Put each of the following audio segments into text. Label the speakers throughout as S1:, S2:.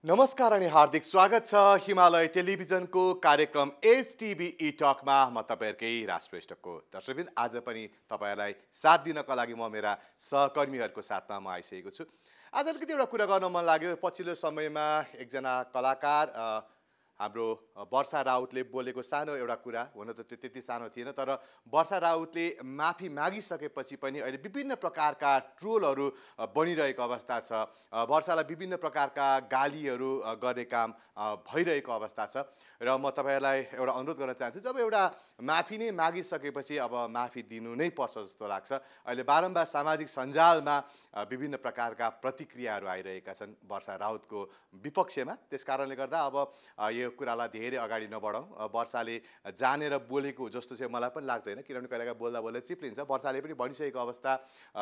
S1: नमस्कार अनि हार्दिक स्वागत छ हिमालय टेलिभिजनको कार्यक्रम एसटिभी ई टकमा। म तपाईहरुकै राजश्रेष्ठको दर्शकबिन आज पनि तपाईहरुलाई साथ दिनको लागि म मेरा सहकर्मीहरुको साथमा म आइसकेको छु। आज अलिकति एउटा कुरा गर्न मन लाग्यो। पछिल्लो समयमा एकजना कलाकार हाम्रो वर्षा राउतले बोलेको सानो एउटा कुरा, हुन त त्यो त्यति सानो थिएन, तर वर्षा राउतले माफी मागिसकेपछि पनि अहिले विभिन्न प्रकारका ट्रोलहरू बनिरहेको अवस्था छ। वर्षालाई विभिन्न प्रकारका गालीहरू गर्ने काम भइरहेको अवस्था छ र म तपाईहरुलाई एउटा अनुरोध गर्न चाहन्छु, जब एउटा माफी नै मागिसकेपछि अब माफी दिनु नै पर्छ जस्तो लाग्छ। अहिले बारम्बार सामाजिक सञ्जालमा विभिन्न प्रकारका प्रतिक्रियाहरू आइरहेका छन् वर्षा राउतको विपक्षमा। त्यसकारणले गर्दा अब यो कुरालाई धेरै अगाडि नबढाउँ। वर्षाले जानेर बोलेको जस्तो चाहिँ मलाई पनि लाग्दैन, किनभने कहिलेकाहीँ बोल्दा बोल्दै चिप्लिन्छ। वर्षाले पनि भनिसकेको अवस्था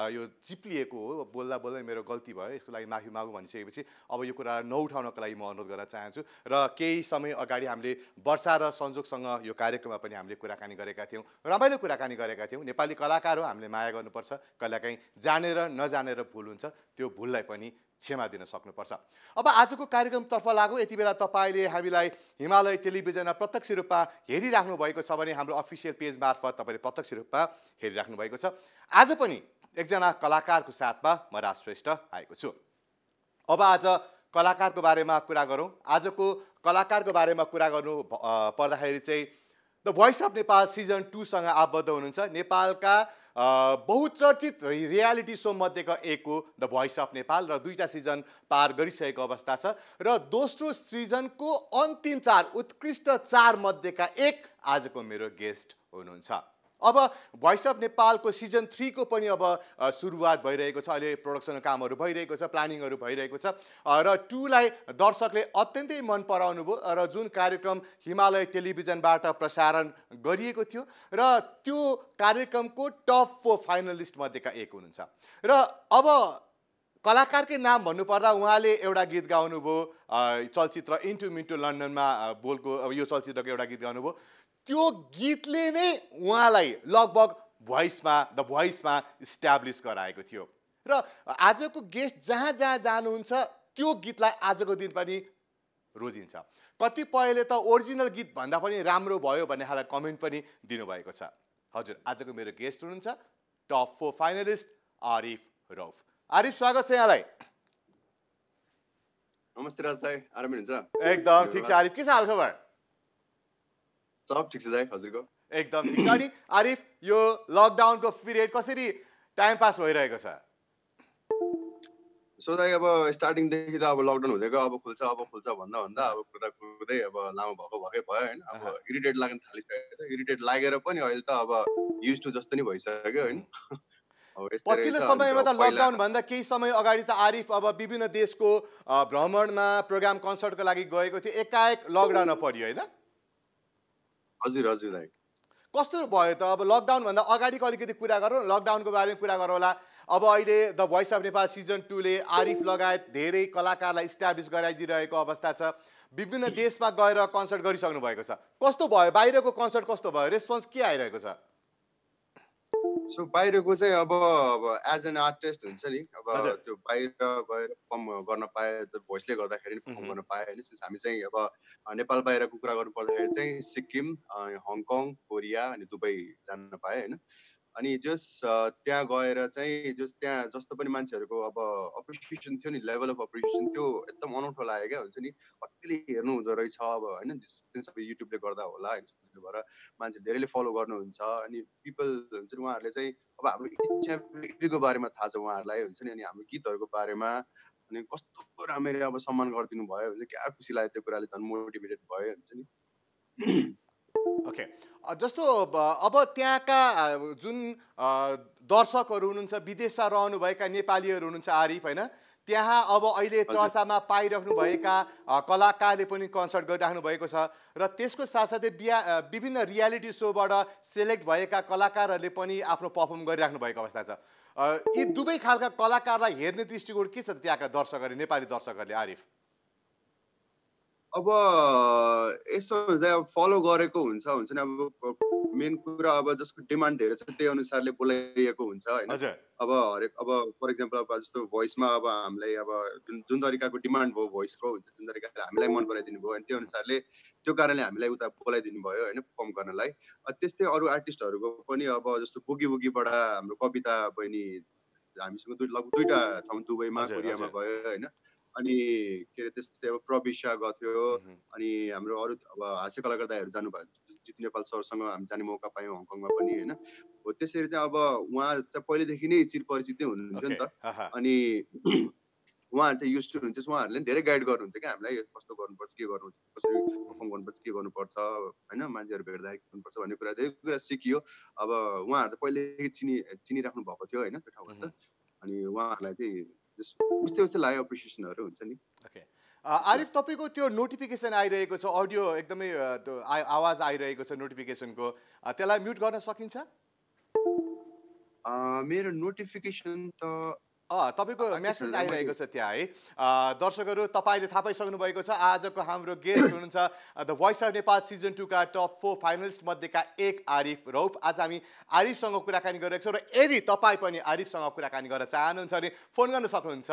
S1: यो चिप्लिएको हो, बोल्दा बोल्दै मेरो गल्ती भयो, यसको लागि माफी मागु भनिसकेपछि अब यो कुरालाई नउठाउनको लागि म अनुरोध गर्न चाहन्छु। र केही समय अगाडि हामीले वर्षा र संजोगसँग यो कार्यक्रममा पनि हामीले कुराकानी गरेका थियौँ, रमाइलो कुराकानी गरेका थियौँ। नेपाली कलाकार हो, हामीले माया गर्नुपर्छ। कहिलेकाहीँ जानेर नजानेर भुल हुन्छ, त्यो भुललाई पनि क्षमा दिन सक्नुपर्छ। अब आजको कार्यक्रमतर्फ लागौँ। यति बेला तपाईँले हामीलाई हिमालय टेलिभिजनमा प्रत्यक्ष रूपमा हेरिराख्नु भएको छ भने हाम्रो अफिसियल पेज मार्फत तपाईँले प्रत्यक्ष रूपमा हेरिराख्नु भएको छ। आज पनि एकजना कलाकारको साथमा म राज श्रेष्ठ आएको छु। अब आज कलाकारको बारेमा कुरा गरौँ। आजको कलाकारको बारेमा कुरा गर्नु पर्दाखेरि चाहिँ the voice of Nepal season 2 सँग आबद्ध हुनुहुन्छ। नेपालका बहुचर्चित रियालिटी सो मध्येको एक हो द भोइस अफ नेपाल र 2टा सिजन पार गरिसकेको अवस्था छ र दोस्रो सिजनको अन्तिम 4 उत्कृष्ट 4 मध्येका एक आजको मेरो गेस्ट हुनुहुन्छ। अब भोइस अफ नेपालको सिजन 3 को पनि अब सुरुवात भइरहेको छ। अहिले प्रोडक्सन कामहरू भइरहेको छ, प्लानिङहरू भइरहेको छ र 2 लाई दर्शकले अत्यन्तै मन पराउनु भयो र जुन कार्यक्रम हिमालय टेलिभिजनबाट प्रसारण गरिएको थियो र त्यो कार्यक्रमको टप 4 फाइनलिस्ट मध्येका एक हुनुहुन्छ। र अब कलाकारकै नाम भन्नुपर्दा उहाँले एउटा गीत गाउनुभयो चलचित्र इन्टु मिन्टु लन्डनमा बोलको यो चलचित्रको एउटा गीत गाउनुभयो। त्यो गीतले नै उहाँलाई लगभग द भोइसमा इस्टाब्लिस गराएको थियो र आजको गेस्ट जहाँ जहाँ जानुहुन्छ त्यो गीतलाई आजको दिन पनि रोजिन्छ। कतिपयले त ओरिजिनल गीत भन्दा पनि राम्रो भयो भन्ने खालको कमेन्ट पनि दिनुभएको छ। हजुर, आजको मेरो गेस्ट हुनुहुन्छ टप 4 फाइनलिस्ट आरिफ रौफ। आरिफ, स्वागत छ यहाँलाई।
S2: नमस्ते राज दाइ, आराम हुनुहुन्छ?
S1: एकदम ठिक छ आरिफ, के छ हालखबर?
S2: सब ठिक छ दाइ, हजुरको?
S1: एकदम ठिक छ। अनि आरिफ, यो लकडाउनको पिरियड कसरी टाइम पास भइरहेको छ?
S2: सो दाइ, अब स्टार्टिङदेखि त अब लकडाउन हुँदै गयो, अब खुल्छ भन्दा भन्दा अब कुर्दै अब लामो भएकै भयो हैन। अब इरिटेट लाग्न थालिसक्यो। इरिटेट लागेर पनि अहिले त अब युज टु जस्तो नि भइसक्यो हैन।
S1: पछिल्लो समयमा त लकडाउन भन्दा केही समय अगाडि त आरिफ अब विभिन्न देशको भ्रमणमा प्रोग्राम कन्सर्टको लागि गएको थियो, एकाएक लकडाउनमा परियो हैन?
S2: हजुर हजुर दाइ।
S1: कस्तो भयो त? अब लकडाउन भन्दा अगाडिको अलिकति कुरा गरौँ, लकडाउनको बारेमा कुरा गरौँला। अब अहिले the voice of Nepal season 2 ले आरिफ लगायत धेरै कलाकारलाई इस्टाब्लिस गराइदिरहेको अवस्था छ। विभिन्न देशमा गएर कन्सर्ट गरिसक्नु भएको छ। कस्तो भयो बाहिरको कन्सर्ट, कस्तो भयो, रेस्पोन्स के आइरहेको छ?
S2: सो बाहिरको चाहिँ अब एज एन आर्टिस्ट हुन्छ नि, अब त्यो बाहिर गएर परफर्म गर्न पाए, भोइसले गर्दाखेरि नि परफर्म गर्न पाए हैन। हामी चाहिँ अब नेपाल बाहिरको कुरा गर्नु पर्दाखेरि चाहिँ सिक्किम, हङकङ, कोरिया अनि दुबई जान पाए हैन। अनि त्यहाँ गएर चाहिँ त्यहाँ जस्तो पनि मान्छेहरूको अब अप्रिसिएसन थियो नि, लेभल अफ अप्रिसिएसन त्यो एकदम अनौठो लाग्यो क्या। हुन्छ नि, कतिले हेर्नु हुँदो रहेछ अब हैन, सबै युट्युबले गर्दा होला हैन, त्यसले भएर मान्छे धेरैले फलो गर्नुहुन्छ। अनि पिपल हुन्छ नि, उहाँहरूले चाहिँ अब हाम्रो इन्डस्ट्रीको बारेमा थाहा छ उहाँहरूलाई हुन्छ नि, अनि हाम्रो गीतहरूको बारेमा अनि कस्तो राम्ररी अब सम्मान गरिदिनु भयो हुन्छ। क्या खुसी लाग्यो त्यो कुराले, झन् मोटिभेटेड भयो हुन्छ नि।
S1: ओके, जस्तो अब त्यहाँका जुन दर्शकहरू हुनुहुन्छ, विदेशमा रहनुभएका नेपालीहरू हुनुहुन्छ आरिफ हैन, त्यहाँ अब अहिले चर्चामा पाइराख्नु भएका कलाकारले पनि कन्सर्ट गरिराख्नु भएको छ र त्यसको साथसाथै विभिन्न रियालिटी सोबाट सेलेक्ट भएका कलाकारहरूले पनि आफ्नो परफर्म गरिराख्नु भएको अवस्था छ। यी दुवै खालका कलाकारलाई हेर्ने दृष्टिकोण के छ त्यहाँका दर्शकहरूले, नेपाली दर्शकहरूले आरिफ?
S2: अब यसो हुन्छ अब फलो गरेको हुन्छ नि अब मेन कुरा अब जसको डिमान्ड धेरै छ त्यही अनुसारले बोलाइएको हुन्छ होइन
S1: हजुर
S2: अब हरेक अब फर इक्जाम्पल अब जस्तो भोइसमा अब हामीलाई अब जुन तरिकाको डिमान्ड भयो भोइसको हुन्छ जुन तरिकाले हामीलाई मन पराइदिनु भयो अनि त्यो अनुसारले त्यो कारणले हामीलाई उता बोलाइदिनु भयो होइन पर्फर्म गर्नलाई त्यस्तै अरू आर्टिस्टहरूको पनि अब जस्तो बुगी बुगीबाट हाम्रो कविता बहिनी हामीसँग लगभग 2टा ठाउँ दुबईमा
S1: हजुर
S2: कोरियामा
S1: हजुर
S2: गयो होइन अनि के अरे त्यस्तै अब प्रविशा गयो अनि हाम्रो अरू अब हास्य कलाकार दाईहरू जानुभयो जितु नेपाल सरसँग हामी जाने मौका पायौँ हङकङमा पनि होइन हो त्यसरी चाहिँ अब उहाँ चाहिँ पहिलेदेखि नै चिरपरिचित नै हुनुहुन्थ्यो नि
S1: ओके
S2: त अनि उहाँहरू चाहिँ युज टु हुन्थ्यो उहाँहरूले धेरै गाइड गर्नुहुन्थ्यो क्या हामीलाई कस्तो गर्नुपर्छ के गर्नुपर्छ कसरी पर्फर्म गर्नुपर्छ के गर्नुपर्छ होइन मान्छेहरू भेट्दाखेरि के गर्नुपर्छ भन्ने कुरा धेरै कुरा सिकियो अब उहाँहरू त पहिलेदेखि चिनिराख्नु भएको थियो होइन त्यो ठाउँहरू त अनि उहाँहरूलाई चाहिँ उस्तै उस्तै लाग्यो एप्रिसिएसनहरू हुन्छ नि
S1: ओके आरिफ तपाईँको त्यो नोटिफिकेसन आइरहेको छ अडियो एकदमै त्यो आवाज आइरहेको छ नोटिफिकेसनको त्यसलाई म्युट गर्न सकिन्छ
S2: मेरो नोटिफिकेसन त
S1: तपाईँको
S2: आएकै
S1: मेसेज
S2: छैन मैले
S1: आइरहेको छ त्यहाँ है दर्शकहरू तपाईँले थाहा पाइसक्नु भएको छ आजको हाम्रो गेस्ट हुनुहुन्छ the voice of Nepal season 2 का टप 4 फाइनलिस्ट मध्येका एक आरिफ रौफ आज हामी आरिफसँग कुराकानी गरिरहेको छौँ र यदि तपाईँ पनि आरिफसँग कुराकानी गर्न चाहनुहुन्छ भने फोन गर्न सक्नुहुन्छ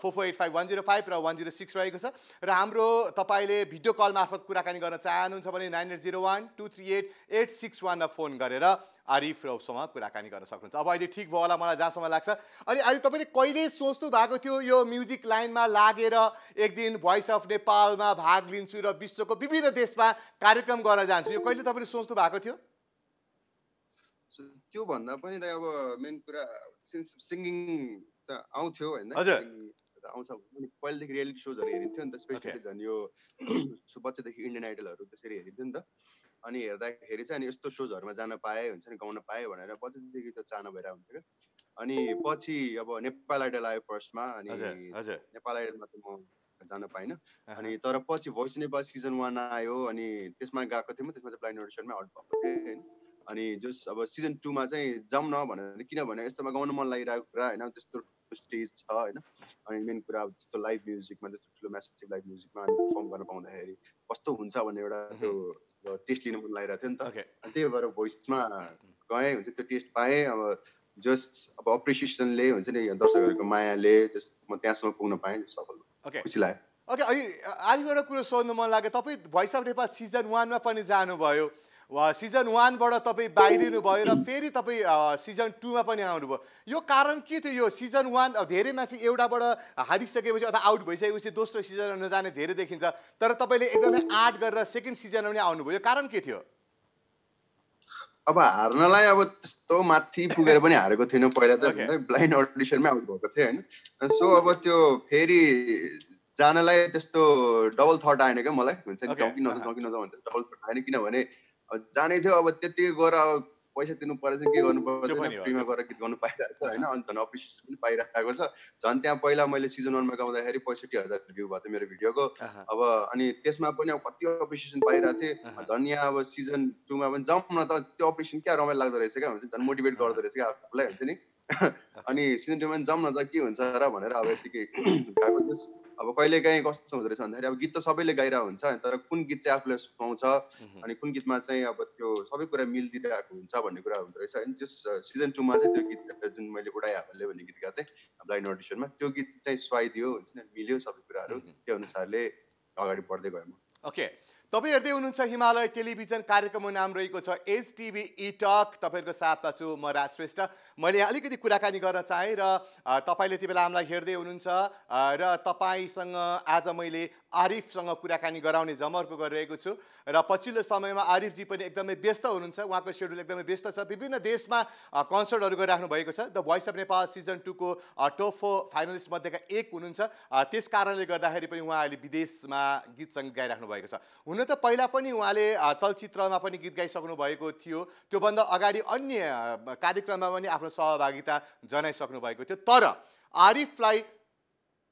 S1: 4485 105 र 106 रहेको छ र हाम्रो तपाईँले भिडियो कल मार्फत कुराकानी गर्न चाहनुहुन्छ भने 9801 238 861 फोन गरेर आरिफ रौफसँग कुराकानी गर्न सक्नुहुन्छ अब अहिले ठिक भयो होला मलाई जहाँसम्म लाग्छ अनि अहिले तपाईँले कहिले सोच्नु भएको थियो यो म्युजिक लाइनमा लागेर एक दिन भोइस अफ नेपालमा भाग लिन्छु र विश्वको विभिन्न देशमा कार्यक्रम गर्न जान्छु यो कहिले तपाईँले सोच्नु भएको थियो
S2: त्यो भन्दा पनि त अब मेन कुरा सिङ्गिङ त आउँथ्यो होइन
S1: हजुर
S2: आउँछ पहिलेदेखि रियालिटी सोजहरू हेरिन्थ्यो नि त स्पेसली झन् यो बच्चादेखि इन्डियन आइडलहरू त्यसरी हेरिन्थ्यो नि त अनि हेर्दाखेरि चाहिँ अनि यस्तो सोजहरूमा जान पाएँ हुन्छ नि गाउन पाएँ भनेर बच्चादेखि त चाहना भइरहेको हुन्थ्यो क्या अनि पछि अब नेपाल आइडल आयो फर्स्टमा अनि नेपाल आइडलमा त म जान पाइनँ अनि तर पछि भोइस नेपाल सिजन 1 आयो अनि त्यसमा गएको थियौँ त्यसमा चाहिँ ब्लाइन्ड अडिसनमा आउट भएको थिएँ होइन अनि जस अब सिजन 2 मा चाहिँ जाउँ न भनेर किनभने यस्तोमा गाउन मन लागिरहेको कुरा होइन त्यस्तो स्टेज छ होइन अनि मेन कुरा अब त्यस्तो लाइभ म्युजिकमा त्यस्तो ठुलो म्यासिभ लाइभ म्युजिकमा पर्फर्म गर्न पाउँदाखेरि कस्तो हुन्छ भन्ने एउटा त्यो टेस्ट लिन मन लागिरहेको थियो नि त अनि त्यही भएर भोइसमा गएँ हुन्छ त्यो टेस्ट पाएँ अब जस्ट अब अप्रिसिएसनले हुन्छ नि दर्शकहरूको मायाले जस्ट म त्यहाँसम्म पुग्न पाएँ सफल खुसी लाग्यो
S1: ओके अनि आरिफ एउटा कुरो सोध्नु मन लाग्यो तपाईँ भोइस अफ नेपाल सिजन 1 मा पनि जानुभयो वा सिजन 1 बाट तपाईँ बाहिरिनु भयो र फेरि तपाईँ सिजन 2 मा पनि आउनुभयो यो कारण के थियो यो सिजन 1 धेरै मान्छे एउटाबाट हारिसकेपछि अथवा आउट भइसकेपछि दोस्रो सिजनमा नजाने धेरै देखिन्छ तर तपाईँले एकदमै आँट गरेर सेकेन्ड सिजनमा पनि आउनुभयो यो कारण के थियो
S2: अब हार्नलाई अब त्यस्तो माथि पुगेर पनि हारेको थिएन पहिला त ब्लाइन्ड अडिसनमै आउट भएको थियो होइन सो अब त्यो फेरि जानलाई त्यस्तो डबल थट आएन क्या मलाई हुन्छ नि जाउँ कि नजाउँ भने डबल थट आएन किनभने जाने थियो अब त्यतिकै गएर अब पैसा तिर्नु परेछ के गर्नु पर्छ फ्रीमा गएर गीत गाउनु पाइरहेको छ होइन अनि झन् अप्रिसिएसन पनि पाइरहेको छ झन् त्यहाँ पहिला मैले सिजन 1 मा गाउँदाखेरि 65,000 भ्यू भएको थियो मेरो भिडियोको अब अनि त्यसमा पनि अब कति अप्रिसिएसन पाइरहेको थिएँ झन् यहाँ अब सिजन 2 मा पनि जाउँ न त त्यो अप्रिसिएसन क्या रमाइलो लाग्दो रहेछ क्या हुन्छ झन् मोटिभेट गर्दो रहेछ क्या आफूलाई हुन्छ नि अनि सिजन 2 मा जाउँ न त के हुन्छ र भनेर अब यतिकै गएको अब कहिलेकाहीँ कस्तो हुँदो रहेछ भन्दाखेरि अब गीत त सबैले गाइरहेको हुन्छ तर कुन गीत चाहिँ आफूलाई सुहाउँछ अनि कुन गीतमा चाहिँ अब त्यो सबै कुरा मिलिदिरहेको हुन्छ भन्ने कुरा हुँदो रहेछ होइन जस सिजन 2 मा चाहिँ त्यो गीत जुन मैले उडाइ हाल्ने भन्ने गीत गाएको थिएँ ब्लाइन्ड अडिसनमा त्यो गीत चाहिँ सुहाइदियो हुन्छ नि मिल्यो सबै कुराहरू त्यो अनुसारले अगाडि बढ्दै गएँ म
S1: ओके तपाईँ हेर्दै हुनुहुन्छ हिमालय टेलिभिजन कार्यक्रमको नाम रहेको छ एसटिभी ई टक तपाईँहरूको साथमा छु म राज श्रेष्ठ मैले अलिकति कुराकानी गर्न चाहेँ र तपाईँले यति बेला हामीलाई हेर्दै हुनुहुन्छ र तपाईँसँग आज मैले आरिफसँग कुराकानी गराउने जमर्को गरिरहेको छु र पछिल्लो समयमा आरिफजी पनि एकदमै व्यस्त हुनुहुन्छ उहाँको सेड्युल एकदमै व्यस्त छ विभिन्न देशमा कन्सर्टहरू गरिराख्नु भएको छ the voice of Nepal season 2 को टप 4 फाइनलिस्ट मध्येका एक हुनुहुन्छ त्यस कारणले गर्दाखेरि पनि उहाँ अहिले विदेशमा गीत सङ्गीत गाइराख्नु भएको छ हुन त पहिला पनि उहाँले चलचित्रमा पनि गीत गाइसक्नु भएको थियो त्योभन्दा अगाडि अन्य कार्यक्रममा पनि आफ्नो सहभागिता जनाइसक्नु भएको थियो तर आरिफलाई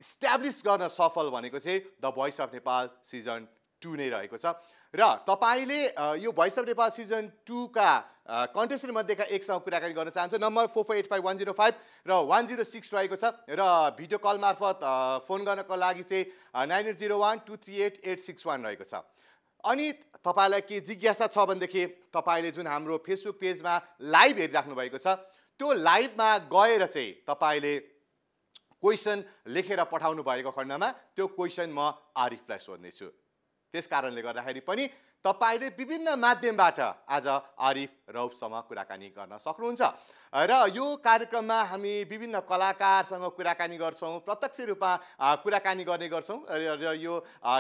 S1: इस्ट्याब्लिस गर्न सफल भनेको चाहिँ the voice of Nepal season 2 नै रहेको छ र तपाईले यो भोइस अफ नेपाल सिजन 2 का कन्टेस्टेन्ट मध्येका एकसँग कुराकानी गर्न चाहन्छु। नम्बर 4485105 र 106 रहेको छ र भिडियो कल मार्फत फोन गर्नको लागि चाहिँ 9801238861 रहेको छ। अनि तपाईलाई के जिज्ञासा छ भनेदेखि तपाईले जुन हाम्रो फेसबुक पेजमा लाइभ हेरिराख्नु भएको छ त्यो लाइभमा गएर चाहिँ तपाईले क्वेशन लेखेर पठाउनु भएको खण्डमा त्यो क्वेशन म आरिफलाई सोध्नेछु। त्यसकारणले गर्दाखेरि पनि तपाईले विभिन्न माध्यमबाट आज आरिफ रौफसँग कुराकानी गर्न सक्नुहुन्छ र यो कार्यक्रममा हामी विभिन्न कलाकारसँग कुराकानी गर्छौं, प्रत्यक्ष रूपमा कुराकानी गर्ने गर्छौं र यो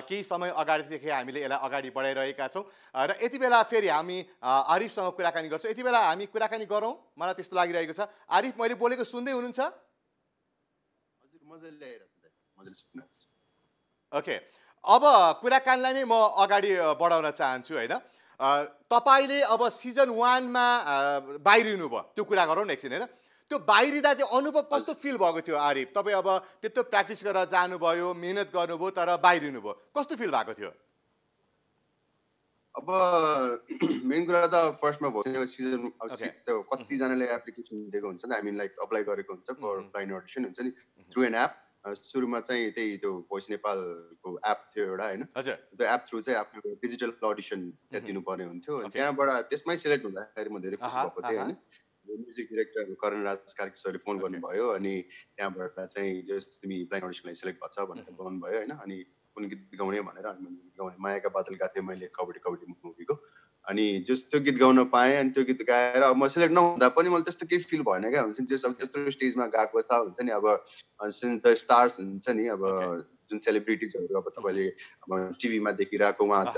S1: केही समय अगाडिदेखि हामीले यसलाई अगाडि बढाइरहेका छौं र यति बेला फेरि हामी आरिफसँग कुराकानी गर्छौं। यति बेला हामी कुराकानी गरौं, मलाई त्यस्तो लागिरहेको छ। आरिफ, मैले बोलेको सुन्दै हुनुहुन्छ?
S2: हजुर, मजाले आइरहेछ, मजाले सुन्नुहुन्छ।
S1: ओके, अब कुराकानीलाई नै म अगाडि बढाउन चाहन्छु हैन। तपाईले अब सिजन 1 मा बाहिरिनु भयो, त्यो कुरा गरौँ न एकछिन हैन। त्यो बाहिरिदा चाहिँ अनुभव कस्तो फिल भएको थियो आरिफ? तपाई अब त्यत्रो प्र्याक्टिस गरेर जानुभयो, मेहनत गर्नुभयो, तर बाहिरिनु भयो, कस्तो फिल भएको थियो?
S2: अब मेन कुरा त फर्स्टमा भयो सिजन कति जनाले एप्लिकेसन दिएको हुन्छ नि, आई मिन लाइक अप्लाई गरेको हुन्छ फर ब्लाइन्ड अडिसन हुन्छ नि थ्रु एन एप। सुरुमा चाहिँ त्यही त्यो भोइस नेपालको एप थियो एउटा हैन, त्यो एप थ्रु चाहिँ आफ्नो डिजिटल अडिसन दिनुपर्ने हुन्थ्यो। त्यहाँबाट त्यसमै सिलेक्ट हुँदाखेरि म धेरै खुसी भएको थिएँ हैन। म्युजिक डिरेक्टर करण राज कार्की सरले फोन गर्नुभयो अनि त्यहाँबाट चाहिँ जस्ट तिमी ब्लाइन्ड अडिसनलाई सिलेक्ट भएको छ भनेर भन्नुभयो हैन। अनि कुन गीत गाउने भनेर अनि गाउने मायाका बादल गाथे मैले कबड्डी कबड्डी मुभीको। अनि जस्ट त्यो गीत गाउन पाएँ अनि त्यो गीत गाएर अब म सिलेक्ट नहुँदा पनि मलाई त्यस्तो केही फिल भएन क्या। हुन्छ नि त्यस्तो स्टेजमा गएको छ हुन्छ नि, अब सिन्स द स्टार्स हुन्छ नि, अब जुन सेलिब्रिटिजहरू अब तपाईँले अब टिभीमा देखिरहेको उहाँ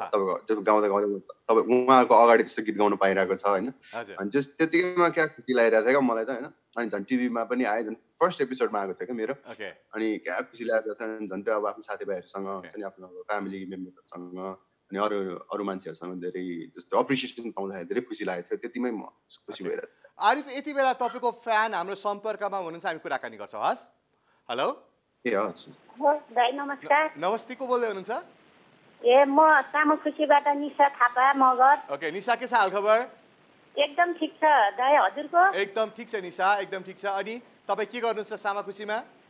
S2: जब गाउँदा गाउँदा तपाईँ उहाँको अगाडि त्यस्तो गीत गाउनु पाइरहेको छ होइन। अनि जस्ट त्यतिकैमा क्या खुसी लागिरहेको थियो क्या मलाई त होइन। अनि झन् टिभीमा पनि आएँ, झन् फर्स्ट एपिसोडमा आएको थियो क्या मेरो। अनि क्या खुसी लागेको थियो, झन् त्यो अब आफ्नो साथीभाइहरूसँग हुन्छ नि, आफ्नो फ्यामिली मेम्बरहरूसँग अनि अरू मान्छेहरूसँग धेरै जस्तो अप्रिसिएसन पाउँदाखेरि धेरै खुसी लागेको थियो। त्यतिमै म खुसी भइरहेको थिएँ।
S1: आरिफ, यति बेला तपाईँको फ्यान हाम्रो सम्पर्कमा हुनुहुन्छ, हामी कुराकानी गर्छौँ। हस्, हेलो।
S2: ए हस्
S3: दाइ नमस्कार।
S1: नमस्ते, को बोल्दै हुनुहुन्छ?
S3: ए म सामु खुसीबाट निशा थापा मगर।
S1: ओके निशा, के छ हालखबर?
S3: एकदम ठिक छ दाइ, हजुरको?
S1: एकदम ठिक छ निशा, एकदम ठिक छ। अनि तपाईँ के गर्नुहुन्छ सामु खुसीमा?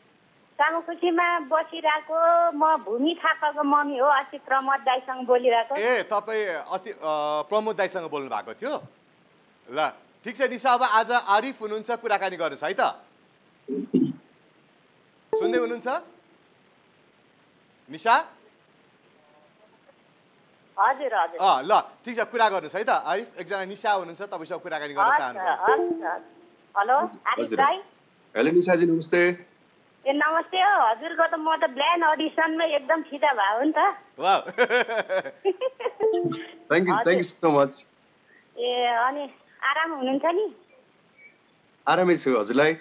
S3: सामु खुसीमा बसिरहेको म भूमि थापाको मम्मी हो, अस्ति प्रमोद दाइसँग बोलिरहेको।
S1: ए तपाईँ अस्ति प्रमोद दाइसँग बोल्नु भएको थियो? ल ठिक छ निशा, अब आज आरिफ हुनुहुन्छ, कुराकानी गर्नुहोस् है त। सुन्दै हुनुहुन्छ निशा?
S3: हजुर हजुर।
S1: ल ठिक छ, कुरा गर्नुहोस् है त। आरिफ, एकजना निशा हुनुहुन्छ, तपाईँसँग कुराकानी गर्न चाहनुहुन्छ।
S3: हेलो आरिफ दाइ।
S2: हेलो निशाजी, नमस्ते।
S3: ए नमस्ते हो, हजुरको त म त ब्लाइन्ड अडिसनमै एकदम फिदा भयो नि त।
S1: Wow
S2: thank you so much.
S3: ए अनि आराम हुनुहुन्छ नि?
S2: आरामै छु, हजुरलाई?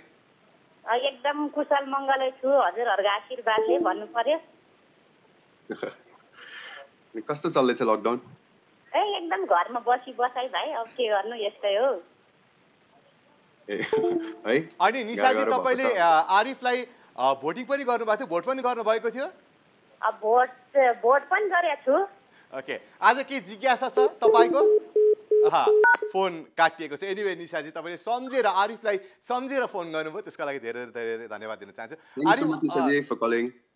S3: एकदम कुशल मङ्गलै छु, हजुरहरूको आशीर्वादले भन्नु पर्यो।
S2: कस्तो चल्दैछ लकडाउन?
S3: ए एकदम घरमा बसाइ भाइ, अब के गर्नु, यस्तै हो।
S2: है
S1: अनि निशाजी, तपाईँले आरिफलाई भोटिङ पनि गर्नुभएको थियो, भोट पनि गर्नुभएको थियो?
S3: भोट पनि गरेको छु।
S1: ओके, आज के जिज्ञासा छ तपाईँको? फोन काटिएको छ। एनिवे निशाजी, तपाईँले सम्झेर आरिफलाई सम्झेर फोन गर्नुभयो, त्यसको लागि धेरै धेरै धन्यवाद दिन चाहन्छु।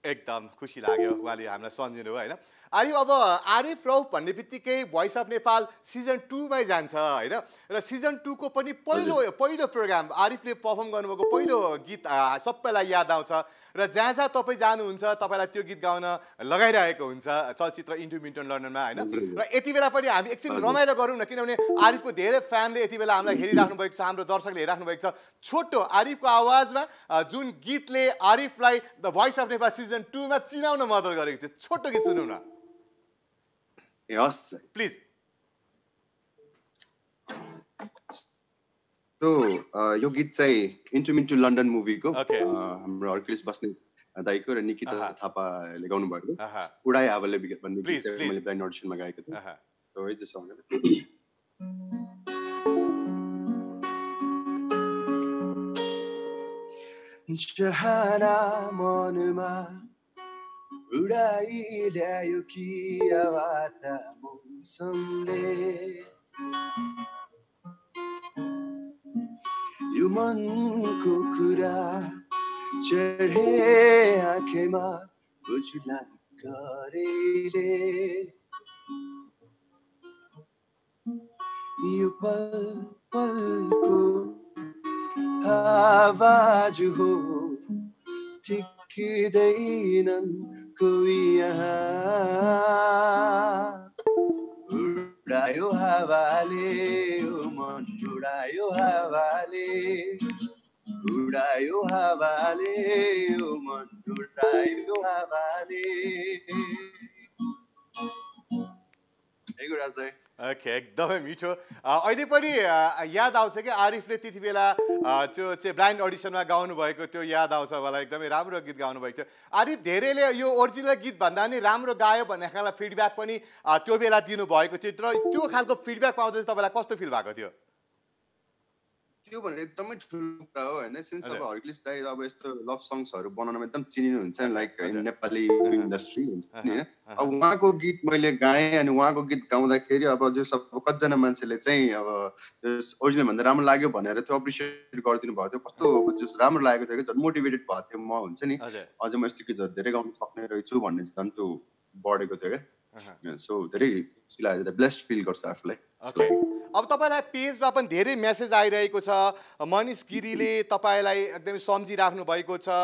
S1: एकदम खुसी लाग्यो उहाँले हामीलाई सम्झिनु भयो होइन। आरिफ, अब आरिफ रौफ भन्ने बित्तिकै भोइस अफ नेपाल सिजन 2 मै जान्छ होइन। र सिजन 2 को पनि पहिलो प्रोग्राम आरिफले पर्फर्म गर्नुभएको पहिलो गीत सबैलाई याद आउँछ र जहाँ जहाँ तपाईँ जानुहुन्छ तपाईँलाई त्यो गीत गाउन लगाइरहेको हुन्छ चलचित्र इन्टु मिन्टन लन्डनमा होइन। र यति बेला पनि हामी एकछिन रमाइलो गरौँ न, किनभने आरिफको धेरै फ्यानले यति बेला हामीलाई हेरिराख्नु भएको छ, हाम्रो दर्शकले हेरिराख्नु भएको छ। छोटो आरिफको आवाजमा जुन गीतले आरिफलाई the voice of Nepal season 2 मा चिनाउन मद्दत गरेको थियो, छोटो गीत सुनौँ न प्लिज।
S2: यो गीत चाहिँ इन्टु मिन्टु लन्डन मुभीको हाम्रो हर्कुलिस बस्नेत दाइको र निकिता थापाले गाउनु भएको उडाई हावाले विगत भन्ने गीत मैले ब्लाइन्ड अडिसनमा गाएको थिएँ। So it's the song. Shahana मनमा उडाइल्यायो कि आवारा मौसमले यो मनको कुरा चढे आँखेमा बुझुला गरेले यो पल पलको आवाज हो टिक्दैनन् कोही यहाँ उडायो हावाले ओ मन उडायो हावाले उडायो हावाले ओ मन उडायो हावाले
S1: ओके एकदमै मिठो अहिले पनि याद आउँछ कि आरिफले त्यति बेला त्यो चाहिँ ब्लाइन्ड अडिसनमा गाउनु भएको त्यो याद आउँछ मलाई एकदमै राम्रो गीत गाउनु भएको थियो आरिफ धेरैले यो ओरिजिनल गीत भन्दा नि राम्रो गायो भन्ने खालको फिडब्याक पनि त्यो बेला दिनुभएको थियो तर त्यो खालको फिडब्याक पाउँदा चाहिँ तपाईँलाई कस्तो फिल भएको थियो
S2: त्यो भने एकदमै ठुलो कुरा हो होइन सिन्स अब हर्कुलिस दाइ अब यस्तो लभ सङ्ग्सहरू बनाउनमा एकदम चिनिनुहुन्छ लाइक नेपाली नेपाली हुन्छ नि होइन अब उहाँको गीत मैले गाएँ अनि उहाँको गीत गाउँदाखेरि अब जो सब कतिजना मान्छेले चाहिँ अब ओरिजिनल भन्दा राम्रो लाग्यो भनेर त्यो एप्रिसिएट गरिदिनु भएको थियो कस्तो जस राम्रो लागेको थियो कि झन् मोटिभेटेड भएको थियो म हुन्छ नि अझ म यस्तो गीतहरू धेरै गाउन सक्ने रहेछु भन्ने झन् त्यो बढेको थियो क्या सो धेरै खुसी लाग्यो ब्लेस्ड फिल गर्छ आफूलाई
S1: अब तपाईँलाई पेजमा पनि धेरै मेसेज आइरहेको छ मनिष गिरीले तपाईँलाई एकदमै सम्झिराख्नु भएको छ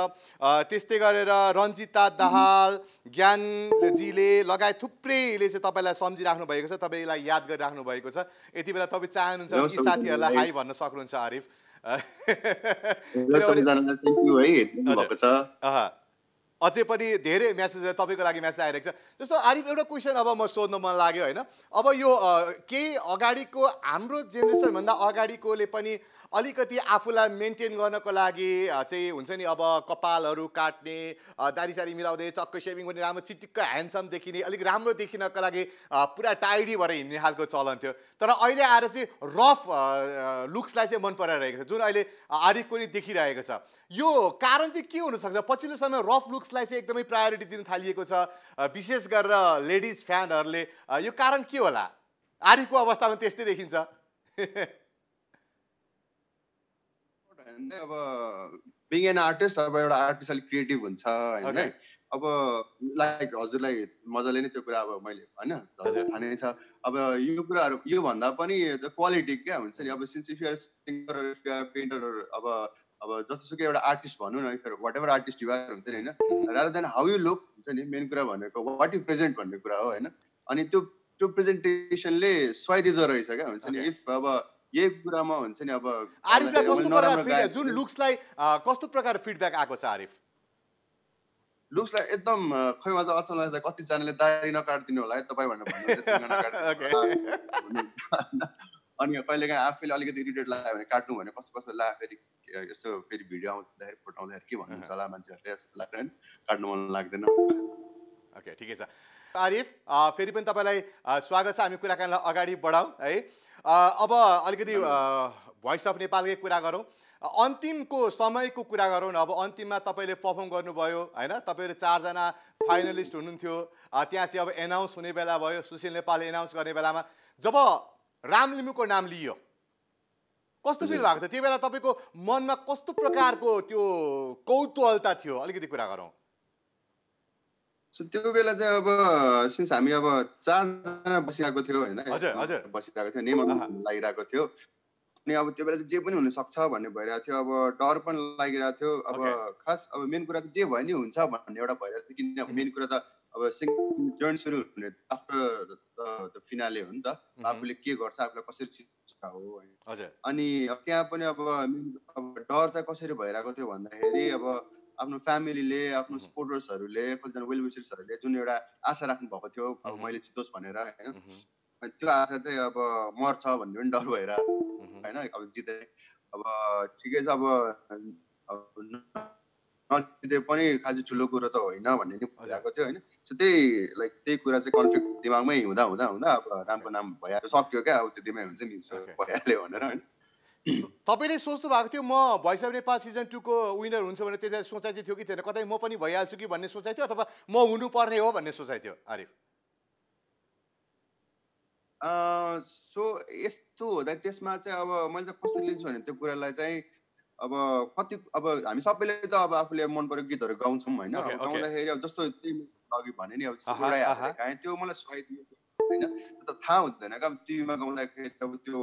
S1: त्यस्तै गरेर रञ्जिता दाहाल ज्ञानजीले लगायत थुप्रैले चाहिँ तपाईँलाई सम्झिराख्नु भएको छ तपाईँलाई याद गरिराख्नु भएको छ यति बेला तपाईँ चाहनुहुन्छ यी साथीहरूलाई हाई भन्न सक्नुहुन्छ आरिफ अझै पनि धेरै मेसेज तपाईँको लागि मेसेज आइरहेको छ जस्तो आरिफ एउटा क्वेसन अब म सोध्न मन लाग्यो होइन अब यो केही अगाडिको हाम्रो जेनेरेसनभन्दा अगाडिकोले पनि अलिकति आफूलाई मेन्टेन गर्नको लागि चाहिँ हुन्छ नि अब कपालहरू काट्ने दारी सारी मिलाउँदै चक्क सेभिङ गर्ने राम्रो चिटिक्क ह्यान्डसम देखिने अलिक राम्रो देखिनको लागि पुरा टाइडी भएर हिँड्ने खालको चलन थियो तर अहिले आएर चाहिँ रफ लुक्सलाई चाहिँ मन पराइरहेको छ जुन अहिले आरिफको नि देखिरहेको छ यो कारण चाहिँ के हुनसक्छ पछिल्लो समय रफ लुक्सलाई चाहिँ एकदमै प्रायोरिटी दिन थालिएको छ विशेष गरेर लेडिज फ्यानहरूले यो कारण के होला आरिफको अवस्थामा त्यस्तै देखिन्छ
S2: अब बिङ एन आर्टिस्ट अब एउटा आर्टिस्ट अलिक क्रिएटिभ हुन्छ होइन अब लाइक हजुरलाई मजाले नै त्यो कुरा अब मैले होइन थाहा नै छ अब यो कुराहरू यो भन्दा पनि क्वालिटी क्या हुन्छ नि अब since if you're singer if you're painter अब जसोसुकै एउटा आर्टिस्ट भनौँ न वाट एभर आर्टिस्ट युआर हुन्छ नि होइन rather than how you look हुन्छ नि मेन कुरा भनेको वाट यु प्रेजेन्ट भन्ने कुरा हो होइन अनि त्यो प्रेजेन्टेसनले स्वाइदिँदो रहेछ क्या हुन्छ नि इफ अब यही कुरामा हुन्छ नि अब
S1: आरिफलाई कस्तो प्रकार जुन लुक्सलाई कस्तो प्रकार फिडब्याक आएको छ आरिफ
S2: लुक्सलाई एकदम खै म त असल लाग्छ कतिजनाले दारी नकाटिदिनु होला है तपाईँ भनेर अनि कहिलेकाहीँ आफैले अलिकति इरिटेट लाग्यो भने काट्नु भने कस्तो कस्तो लाग्यो फेरि यस्तो फेरि भिडियो आउँदाखेरि फुटाउँदाखेरि के भन्नुहुन्छ होला मान्छेहरूले जस्तो लाग्छ होइन काट्नु मन लाग्दैन
S1: ओके ठिकै छ आरिफ फेरि पनि तपाईँलाई स्वागत छ हामी कुराकानीलाई अगाडि बढाउँ है अब अलिकति भोइस अफ नेपालकै कुरा गरौँ अन्तिमको समयको कुरा गरौँ न अब अन्तिममा तपाईँले पर्फर्म गर्नुभयो होइन तपाईँहरू 4 जना फाइनलिस्ट हुनुहुन्थ्यो त्यहाँ चाहिँ अब एनाउन्स हुने बेला भयो सुशील नेपालले एनाउन्स गर्ने बेलामा जब राम लिम्बूको नाम लियो कस्तो फिल भएको थियो त्यो बेला तपाईँको मनमा कस्तो प्रकारको त्यो कौतूहलता थियो अलिकति कुरा गरौँ
S2: सो त्यो बेला चाहिँ अब सिन्स हामी अब 4 जना बसिरहेको थियो होइन बसिरहेको थियो नेम लागिरहेको थियो अनि अब त्यो बेला चाहिँ जे पनि हुनसक्छ भन्ने भइरहेको थियो अब डर पनि लागिरहेको थियो अब खास अब मेन कुरा त जे भयो नि हुन्छ भन्ने एउटा भइरहेको थियो किन मेन कुरा त अब जर्नी सुरु हुने आफ्टर द फिनाले हो नि त आफूले के गर्छ आफूलाई कसरी चिन्छ हो अनि त्यहाँ पनि अब डर चाहिँ कसरी भइरहेको थियो भन्दाखेरि अब आफ्नो फ्यामिलीले आफ्नो सपोर्टर्सहरूले कतिजना वेल विशर्सहरूले जुन एउटा आशा राख्नु भएको थियो अब मैले जितोस् भनेर होइन त्यो आशा चाहिँ अब मर्छ भन्ने पनि डर भएर होइन अब जिते अब ठिकै छ अब नजिते पनि खासै ठुलो कुरो त होइन भन्ने नि भइरहेको थियो होइन सो त्यही कुरा चाहिँ कन्फ्लिक्ट दिमागमै हुँदा अब रामको नाम भइहाल्यो सक्यो क्या अब त्यतिमै हुन्छ नि भइहाल्यो भनेर होइन
S1: तपाईँले सोच्नु भएको थियो म भोइस अफ नेपाल सिजन 2 को विनर हुन्छ भने त्यति सोचाइ चाहिँ थियो कि थिएन, कतै म पनि भइहाल्छु कि भन्ने सोचाइ थियो अथवा म हुनुपर्ने हो भन्ने सोचाइ थियो आरिफ?
S2: सो यस्तो हुँदा त्यसमा चाहिँ अब मैले चाहिँ कसरी लिन्छु भने त्यो कुरालाई चाहिँ अब हामी सबैले त अब आफूले मन परेको गीतहरू गाउँछौँ होइन। अब गाउँदाखेरि अब जस्तो अघि भने नि अब एउटै हातले गाएँ त्यो मलाई सही होइन, थाहा हुँदैन क्या। अब टिभीमा गाउँदाखेरि अब त्यो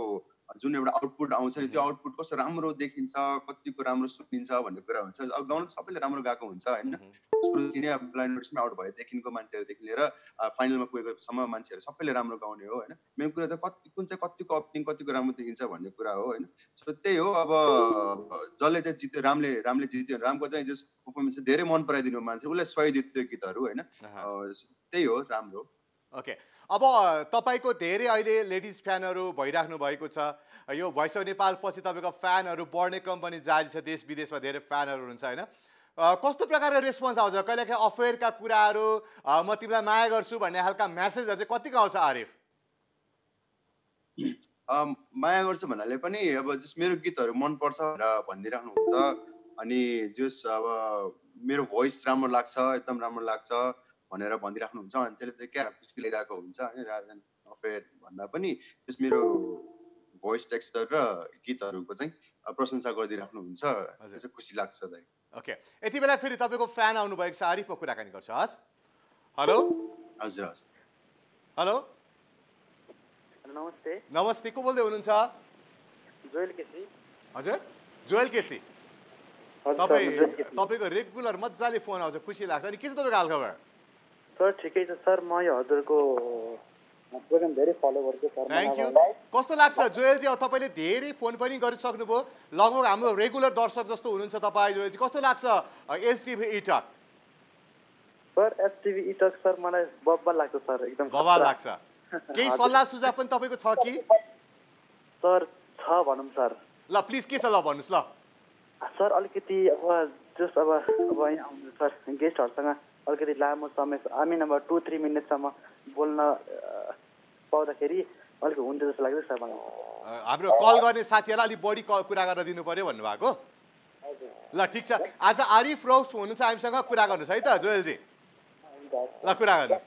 S2: जुन एउटा आउटपुट आउँछ नि त्यो आउटपुट कस्तो राम्रो देखिन्छ, कतिको राम्रो सुनिन्छ भन्ने कुरा हुन्छ। अब गाउन त सबैले राम्रो गाएको हुन्छ होइन। सुरुदेखि नै अब ब्लाइन्ड नोट्समै आउट भएदेखिको मान्छेहरूदेखि लिएर फाइनलमा पुगेकोसम्म मान्छेहरू सबैले राम्रो गाउने हो होइन। मेन कुरा चाहिँ कुन चाहिँ कतिको अप्टिङ कतिको राम्रो देखिन्छ भन्ने कुरा हो होइन। सो त्यही हो। अब जसले चाहिँ जित्यो रामले जित्यो, रामको चाहिँ जस पर्फर्मेन्स चाहिँ धेरै मन पराइदिनु मान्छे, उसलाई सही दियो त्यो गीतहरू होइन। त्यही हो राम्रो।
S1: ओके, अब तपाईँको धेरै अहिले लेडिज फ्यानहरू भइराख्नु भएको छ। यो भोइस अफ नेपाल पछि तपाईँको फ्यानहरू बढ्ने क्रम पनि जारी छ, देश विदेशमा धेरै फ्यानहरू हुन्छ होइन। कस्तो प्रकारको रेस्पोन्स आउँछ? कहिलेकाहीँ अफेयरका कुराहरू, म तिमीलाई माया गर्छु भन्ने खालका म्यासेजहरू चाहिँ कतिको आउँछ आरिफ?
S2: माया गर्छु भन्नाले पनि अब जस मेरो गीतहरू मनपर्छ भनेर भनिदिइराख्नुहुन्छ। अनि जस अब मेरो भोइस राम्रो लाग्छ, एकदम राम्रो लाग्छ भनेर भनिदिइराख्नुहुन्छ। अनि त्यसले चाहिँ क्या खुसी लिइरहेको हुन्छ होइन। राजन अफेयर भन्दा पनि जस मेरो भोइस टेक्स्चर र गीतहरूको चाहिँ प्रशंसा गरिदिइराख्नुहुन्छ, त्यो चाहिँ खुसी लाग्छ दाइ।
S1: ओके, यति बेला फेरि तपाईँको फ्यान आउनुभएको छ, आरिफको कुराकानी गर्छ। हस्, हेलो।
S2: हजुर हस्,
S1: हेलो
S4: नमस्ते।
S1: नमस्ते, को बोल्दै हुनुहुन्छ?
S4: जोएल केसी।
S1: हजुर, जोएल केसी। तपाईँको रेगुलर मजाले फोन आउँछ, खुसी लाग्छ। अनि के छ तपाईँको हालखबर?
S4: सर ठिकै छ सर, म यो हजुरको प्रोग्राम धेरै फलो गर्छु सर।
S1: Thank you. कस्तो लाग्छ जोएलजी? अब तपाईँले धेरै फोन पनि गरिसक्नुभयो, लगभग हाम्रो रेगुलर दर्शक जस्तो हुनुहुन्छ तपाईँ जोएलजी। कस्तो लाग्छ एसटिभी इटक?
S4: सर एसटिभी इटक सर मलाई बब्बा लाग्छ सर, एकदम
S1: बब्बा लाग्छ। केही सल्लाह सुझाव पनि तपाईँको छ कि?
S4: सर छ भनौँ सर।
S1: ल प्लिज, के छ ल भन्नुहोस् ल।
S4: सर अलिकति अब जस अब यहाँ आउनु सर गेस्टहरूसँग अलिकति लामो समय, आई मिन अब 2-3 मिनटसम्म बोल्न पाउँदाखेरि अलिक हुन्छ जस्तो लाग्छ सर मलाई।
S1: हाम्रो कल गर्ने साथीहरूलाई अलिक बढी कुरा गरेर दिनु पर्यो भन्नुभएको? ल ठिक छ, आज आरिफ रौफ हुनुहुन्छ हामीसँग, कुरा गर्नुहोस् है त जोएलजी। ल कुरा गर्नुहोस्।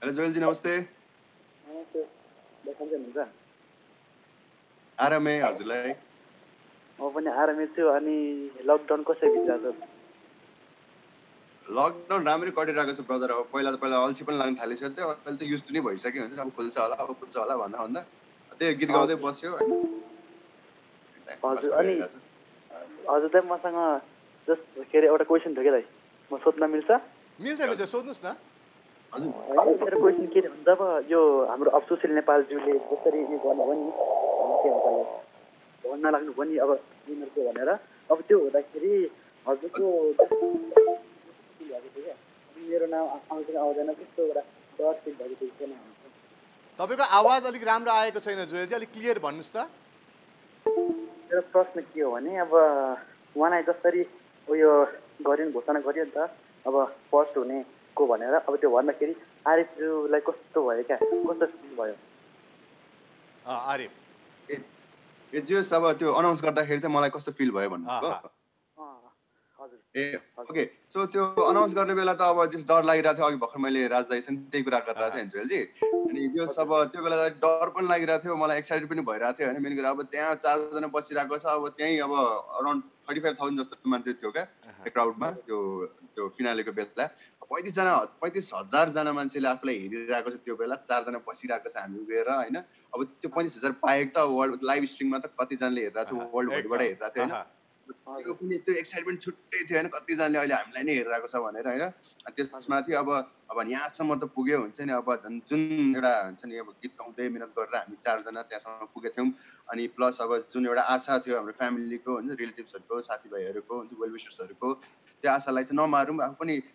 S2: हेलो जोएलजी, नमस्ते।
S4: नमस्ते, हुनुहुन्छ?
S2: आरामै हजुरलाई?
S4: म पनि आरामै छु। अनि लकडाउन कसरी बितिरहेको?
S2: लकडाउन राम्रै कटिरहेको छ ब्रदर। अब पहिला अल्छी पनि लाग्न थालिसक्यो, अहिले त युज नै भइसक्यो हुन्छ। अब खुल्छ होला भन्दा त्यही गीत गाउँदै बस्यो होइन।
S4: हजुर, अनि हजुर दाइ मसँग जस्ट के अरे एउटा क्वेसन थियो क्या दाइ, म सोध्न मिल्छ?
S1: मिल्छ मिल्छ, सोध्नुहोस् न।
S2: हजुर,
S4: मेरो क्वेसन के भन्छ, अब यो हाम्रो अब सुशील नेपालज्यूले जसरी यो गर्नुभयो नि के भन्छ भन्न लाग्नु भयो नि अब विनरको भनेर, अब त्यो हुँदाखेरि हजुरको मेरो नाम आउँछ आउँदैन त्यस्तो एउटा डर फिल भएको थियो किन?
S1: तपाईँको आवाज अलिक राम्रो आएको छैन जोएलजी, अलिक क्लियर भन्नुहोस् त।
S4: मेरो प्रश्न के हो भने अब उहाँलाई जसरी उयो गर्यो नि, घोषणा गर्यो नि त अब फर्स्ट हुनेको भनेर, अब त्यो भन्दाखेरि आरिफज्यूलाई कस्तो भयो क्या, कस्तो फिल भयो?
S1: आरिफ
S2: जस अब त्यो अनाउन्स गर्दाखेरि चाहिँ मलाई कस्तो फिल भयो भन्नुभयो? ए ओके, सो त्यो अनाउन्स गर्ने बेला त अब त्यस डर लागिरहेको थियो। अघि भर्खर मैले राजदाईसँग त्यही कुरा गरिरहेको थिएँ जोएलजी। अनि त्यो अब त्यो बेला डर पनि लागिरहेको थियो, मलाई एक्साइटेड पनि भइरहेको थियो होइन। मेन कुरा अब त्यहाँ 4 जना बसिरहेको छ, अब त्यहीँ अब अराउन्ड 35,000 जस्तो मान्छे थियो क्या क्राउडमा त्यो फिनालेको बेला। 35,000 जना मान्छेले आफूलाई हेरिरहेको छ त्यो बेला, 4 जना बसिरहेको छ हामी गएर होइन। अब त्यो 35,000 पाएको त वर्ल्ड लाइभ स्ट्रिममा त कतिजनाले हेरिरहेको छ, वर्ल्डभरिबाट हेरिरहेको थियो होइन। त्यो पनि त्यो एक्साइटमेन्ट छुट्टै थियो होइन, कतिजनाले अहिले हामीलाई नै हेरिरहेको छ भनेर होइन। त्यसमाथि अब यहाँसम्म त पुग्यो हुन्छ नि। अब झन् जुन एउटा हुन्छ नि अब गीत गाउँदै मिहिनेत गरेर हामी 4 जना त्यहाँसम्म पुगेको थियौँ। अनि प्लस अब जुन एउटा आशा थियो हाम्रो फ्यामिलीको हुन्छ, रिलेटिभ्सहरूको, साथीभाइहरूको हुन्छ, वेल विशर्सहरूको, त्यो आशालाई चाहिँ नमारौँ,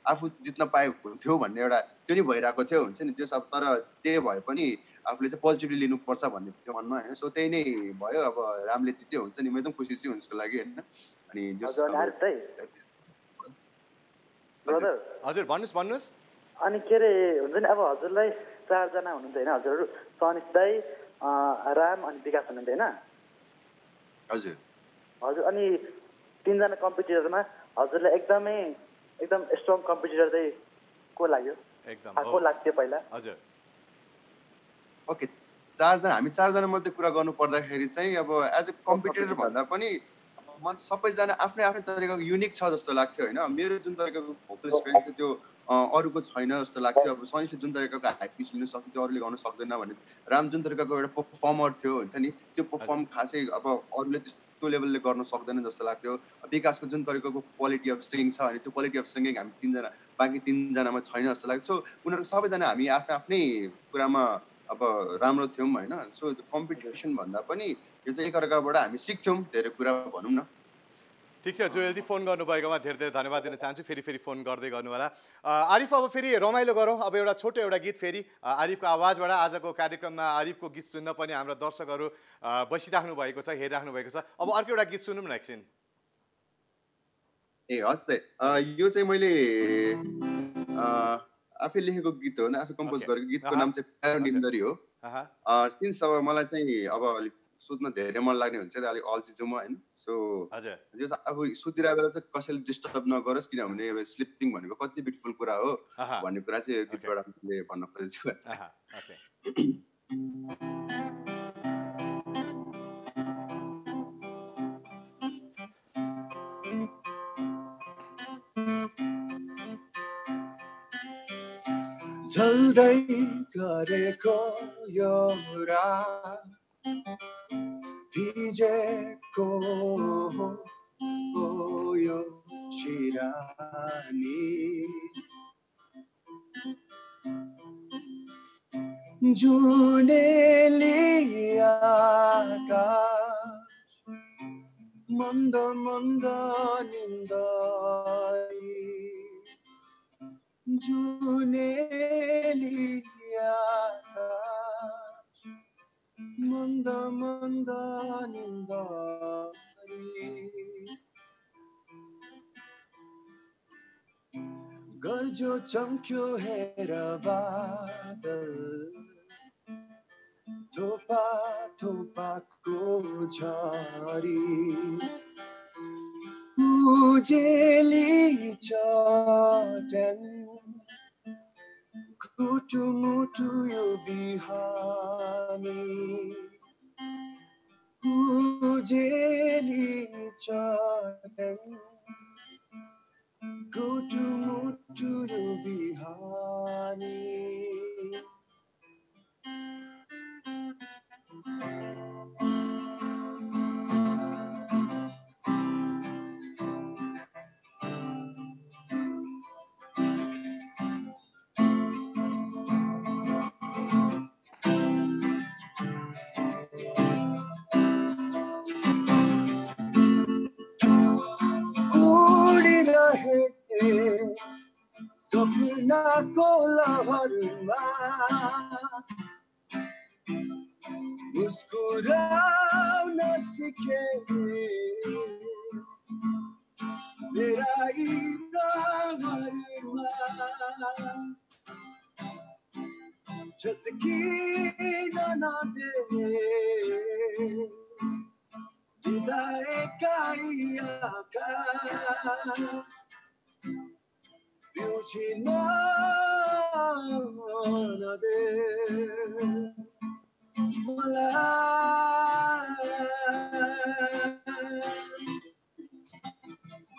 S2: आफू जित्न पाए हुन्थ्यो भन्ने एउटा त्यो नि भइरहेको थियो हुन्छ नि। त्यो सब तर त्यही भए पनि आफूले चाहिँ पोजिटिभली लिनुपर्छ भन्ने थियो मनमा होइन। सो त्यही नै भयो। अब रामले जित्यो हुन्छ नि, म एकदम खुसी छु उसको लागि होइन। अनि
S1: हजुर भन्नुहोस्।
S4: अनि के अरे हुन्छ नि अब हजुरलाई 4 जना हुनुहुन्छ होइन, हजुरहरू सनिस दाई, राम अनि विकास हुनुहुन्थ्यो होइन
S2: हजुर
S4: हजुर अनि तिनजना कम्पिटिटरमा हजुरलाई एकदम स्ट्रङ कम्पिटिटर चाहिँ को लाग्यो
S1: एकदम
S4: को लाग्थ्यो पहिला
S1: हजुर
S2: ओके हामी चारजना मध्ये कुरा गर्नु पर्दाखेरि चाहिँ अब एज ए कम्पिटिटर भन्दा पनि सबैजना आफ्नै आफ्नै तरिकाको युनिक छ जस्तो लाग्थ्यो होइन मेरो जुन तरिकाको भोकल स्ट्रेन्थ थियो त्यो अरूको छैन जस्तो लाग्थ्यो अब सनिसले जुन तरिकाको हाई पिच लिन सक्थ्यो त्यो अरूले गर्न सक्दैन भने राम जुन तरिकाको एउटा पर्फर्मर थियो हुन्छ नि त्यो पर्फर्म खासै अब अरूले त्यस्तो लेभलले गर्न सक्दैन जस्तो लाग्थ्यो विकासको जुन तरिकाको क्वालिटी अफ सिङ्गिङ छ अनि त्यो क्वालिटी अफ सिङ्गिङ हामी तिनजना बाँकी तिनजनामा छैन जस्तो लाग्छ सो उनीहरू सबैजना हामी आफ्नो आफ्नै कुरामा अब राम्रो थियौँ होइन सो कम्पिटिसन भन्दा पनि यो चाहिँ एकअर्काबाट हामी सिक्थ्यौँ धेरै कुरा भनौँ न
S1: ठिक छ जोएलजी फोन गर्नुभएकोमा धेरै धेरै धन्यवाद दिन चाहन्छु फेरि फोन गर्दै गर्नु होला आरिफ अब फेरि रमाइलो गरौँ अब एउटा छोटो एउटा गीत फेरि आरिफको आवाजबाट आजको कार्यक्रममा आरिफको गीत सुन्न पनि हाम्रा दर्शकहरू बसिराख्नु भएको छ हेरिराख्नु भएको छ अब अर्को एउटा गीत सुनौँ न एकछिन
S2: ए हस् त यो चाहिँ मैले आफै लेखेको गीत हो आफै कम्पोज गरेको गीतको नाम चाहिँ प्यारो निन्दरी हो सिन्स अब मलाई चाहिँ अब अलिक सुत्न धेरै मन लाग्ने हुन्छ अलिक अल्छी छु म होइन सो यो अब सुतिरहेको बेला चाहिँ कसैले डिस्टर्ब नगरोस् किनभने अब स्लिपिङ भनेको कति ब्युटिफुल कुरा हो भन्ने कुरा चाहिँ यो गीतबाट मैले भन्न खोजेछु
S5: झल्दै गरेको यो रात भिजेको यो चिरानी जुनेली आकाश मन्द मन्द निन्दाई जुनेली आकाश मन्द मन्द निन्दाई गर्जो चम्क्यो हेर बादल थोपा थोपाको झरी उजेली चट्याङ कुटु मुटु यो बिहानी उजेली चट्याङ कुटु मुटु यो बिहानी सपनाको लहरमा मुस्कुराउन सिके मेरा इराहमा झस्किन नदे हृदयका आँखा Beautina de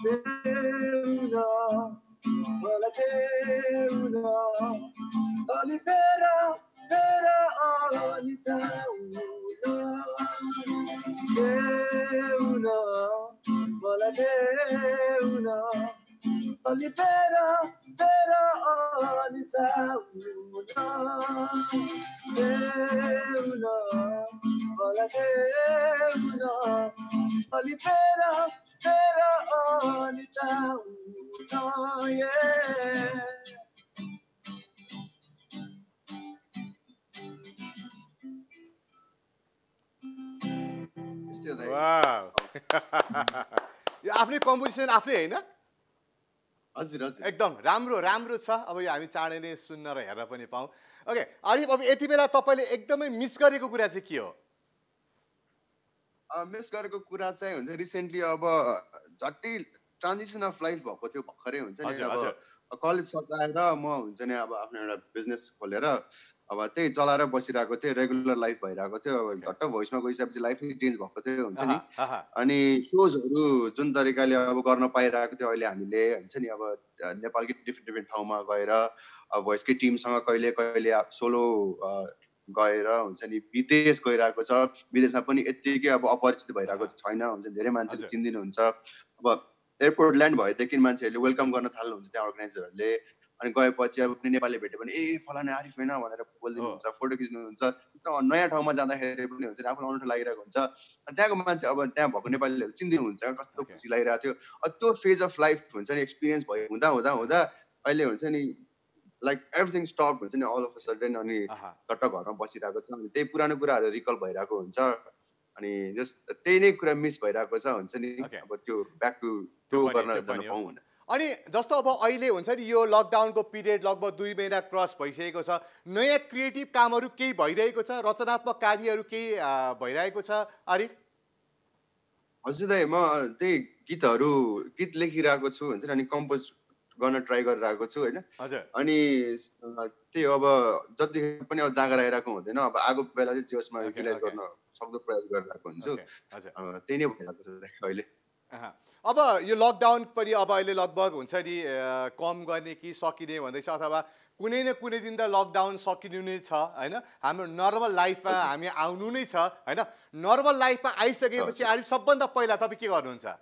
S5: Deuna Olivera Vera Anita Deuna Deuna Olivera, Vera, Anita, Deuna, Ola Deuna, Olivera, Vera, Anita, yeah.
S1: Wow. यो आफ्नै कम्पोजिसन आफ्नै हैन
S2: हजुर हजुर
S1: एकदम राम्रो राम्रो छ अब यो हामी चाँडै नै सुन्न र हेर्न पनि पाऊँ ओके आरिफ अब यति बेला तपाईँले एकदमै मिस गरेको कुरा चाहिँ के हो?
S2: मिस गरेको कुरा चाहिँ हुन्छ रिसेन्टली अब झट्टै ट्रान्जिसन अफ लाइफ भएको थियो भर्खरै हुन्छ नि
S1: हजुर,
S2: अब
S1: हजुर।
S2: कलेज सकाएर म हुन्छ नि अब आफ्नो एउटा बिजनेस खोलेर अब त्यही चलाएर बसिरहेको थिएँ रेगुलर लाइफ भइरहेको थियो अब झट्ट भोइसमा गइसकेपछि लाइफ नै चेन्ज भएको थियो हुन्छ नि अनि सोजहरू जुन तरिकाले अब गर्न पाइरहेको थियो अहिले हामीले हुन्छ नि अब नेपालकै डिफ्रेन्ट डिफ्रेन्ट ठाउँमा गएर भोइसकै टिमसँग कहिले कहिले सोलो गएर हुन्छ नि विदेश गइरहेको छ विदेशमा पनि यत्तिकै अब अपरिचित भइरहेको छैन हुन्छ धेरै मान्छेले चिन्दिनुहुन्छ अब एयरपोर्ट ल्यान्ड भएदेखि मान्छेहरूले वेलकम गर्न थाल्नुहुन्छ त्यहाँ अर्गनाइजरहरूले अनि गएपछि अब नेपाली भेट्यो भने ए फलाना आरिफ होइन भनेर बोलिदिनुहुन्छ फोटो खिच्नुहुन्छ नयाँ ठाउँमा जाँदाखेरि पनि हुन्छ आफूलाई अनौठो लागिरहेको हुन्छ त्यहाँको मान्छे अब त्यहाँ भएको नेपालीहरू चिन्दिनुहुन्छ कस्तो खुसी लागिरहेको थियो त्यो फेज अफ लाइफ हुन्छ नि एक्सपिरियन्स भयो हुँदा हुँदा हुँदा अहिले हुन्छ नि लाइक एभ्रिथिङ स्टप हुन्छ नि अल अफ अ सडन अनि चट्ट घरमा बसिरहेको छ अनि त्यही पुरानो कुराहरू रिकल भइरहेको हुन्छ अनि जस्ट त्यही नै कुरा मिस भइरहेको छ हुन्छ नि अब त्यो ब्याक टु त्यो गर्न जान पाऊँ भनेर
S1: अनि जस्तो अब अहिले हुन्छ नि यो लकडाउनको पिरियड लगभग 2 महिना क्रस भइसकेको छ नयाँ क्रिएटिभ कामहरू केही भइरहेको छ रचनात्मक कार्यहरू केही भइरहेको छ आरिफ
S2: हजुर दाइ म त्यही गीत लेखिरहेको छु हुन्छ नि अनि कम्पोज गर्न ट्राई गरिरहेको छु होइन अनि त्यही अब जति पनि अब जाँगर आइरहेको हुँदैन अब आगो बेला चाहिँ जोसमा युटिलाइज गर्न सक्दो प्रयास गरिरहेको हुन्छु त्यही नै भइरहेको छ अहिले
S1: अब यो लकडाउन पनि अब अहिले लगभग हुन्छ नि कम गर्ने कि सकिने भन्दैछ अथवा कुनै न कुनै दिन त लकडाउन सकिनु नै छ होइन हाम्रो नर्मल लाइफमा हामी आउनु नै छ होइन नर्मल लाइफमा आइसकेपछि आरिफ सबभन्दा पहिला तपाईँ के गर्नुहुन्छ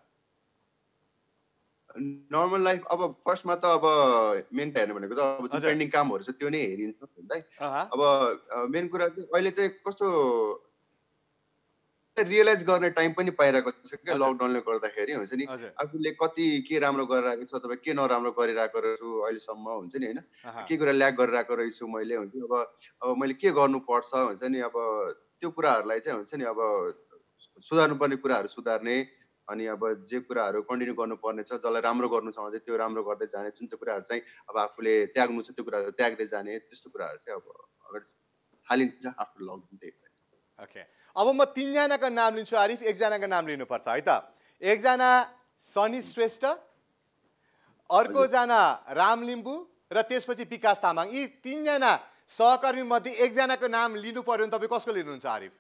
S2: नर्मल लाइफ अब फर्स्टमा त अब मेन त हेर्नु भनेको त अब जुन पेन्डिङ कामहरू छ त्यो नै हेरिन्छ है अब मेन कुरा चाहिँ अहिले चाहिँ कस्तो रियलाइज गर्ने टाइम पनि पाइरहेको छ क्या लकडाउनले गर्दाखेरि हुन्छ नि आफूले कति के राम्रो गरिरहेको छ अथवा के नराम्रो गरिरहेको रहेछु अहिलेसम्म हुन्छ नि होइन के कुरा ल्याक गरिरहेको रहेछु मैले हुन्छ अब मैले के गर्नुपर्छ हुन्छ नि अब त्यो कुराहरूलाई चाहिँ हुन्छ नि अब सुधार्नुपर्ने कुराहरू सुधार्ने अनि अब जे कुराहरू कन्टिन्यू गर्नुपर्ने छ जसलाई राम्रो गर्नु छ भने त्यो राम्रो गर्दै जाने जुन चाहिँ कुराहरू चाहिँ अब आफूले त्याग्नु छ त्यो कुराहरू त्याग्दै जाने त्यस्तो कुराहरू चाहिँ अब अगाडि थालिन्छ आफ्टर लकडाउन त्यही
S1: ओके अब म 3 जनाको नाम लिन्छु आरिफ एकजनाको नाम लिनुपर्छ है त एकजना सनी श्रेष्ठ अर्को जना राम लिम्बू र त्यसपछि विकास तामाङ यी 3 जना सहकर्मी मध्ये एकजनाको नाम लिनु पर्यो भने तपाईँ कसको लिनुहुन्छ आरिफ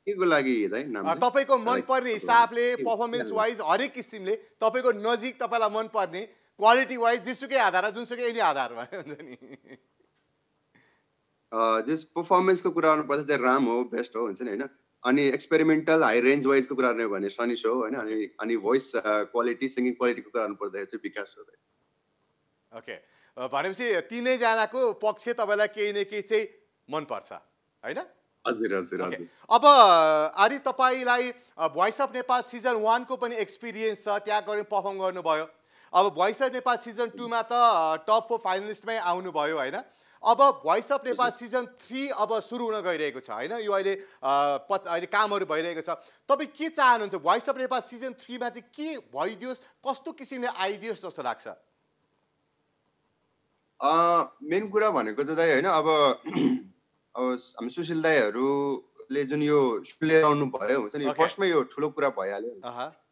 S2: केको लागि नाम
S1: तपाईको मन पर्ने हिसाबले परफर्मेन्स वाइज हरेक किसिमले तपाईको नजिक तपाईलाई मन पर्ने क्वालिटी वाइज जेसुकै आधार जुनसुकै एनी आधारमा हुन्छ नि
S2: जस परफर्मेन्सको कुरा गर्नु पर्दा चाहिँ राम हो बेस्ट हो हुन्छ नि हैन अनि एक्सपेरिमेन्टल हाई रेन्ज वाइजको कुरा गर्ने भने सनी शो हैन अनि भोइस क्वालिटी सिंगिङ क्वालिटीको कुरा गर्नु पर्दा चाहिँ विकास हो
S1: ओके भनेपछि तीनै जनाको पक्ष तपाईलाई केही न केही चाहिँ मन पर्छ हैन
S2: हजुर हजुर हजुर
S1: अब आरि तपाईलाई भोइस अफ नेपाल सिजन 1 को पनि एक्सपिरियन्स छ त्यहाँ गएर परफर्म गर्नुभयो अब भोइस अफ नेपाल सिजन 2 मा त टप 4 फाइनलिस्टमै आउनु भयो हैन अब भोइस अफ नेपाल सिजन 3 अब सुरु हुन गइरहेको छ हैन यो अहिले कामहरु भइरहेको छ तपाई के चाहनुहुन्छ भोइस अफ नेपाल सिजन 3 मा चाहिँ के भइदियोस् कस्तो किसिमले आइदियोस् जस्तो लाग्छ
S2: मेन कुरा भनेको चाहिँ हैन अब हामी सुशील दाइहरुले जुन यो प्लेयर आउनु भयो हुन्छ नि फर्स्टमै यो ठुलो कुरा भइहाल्यो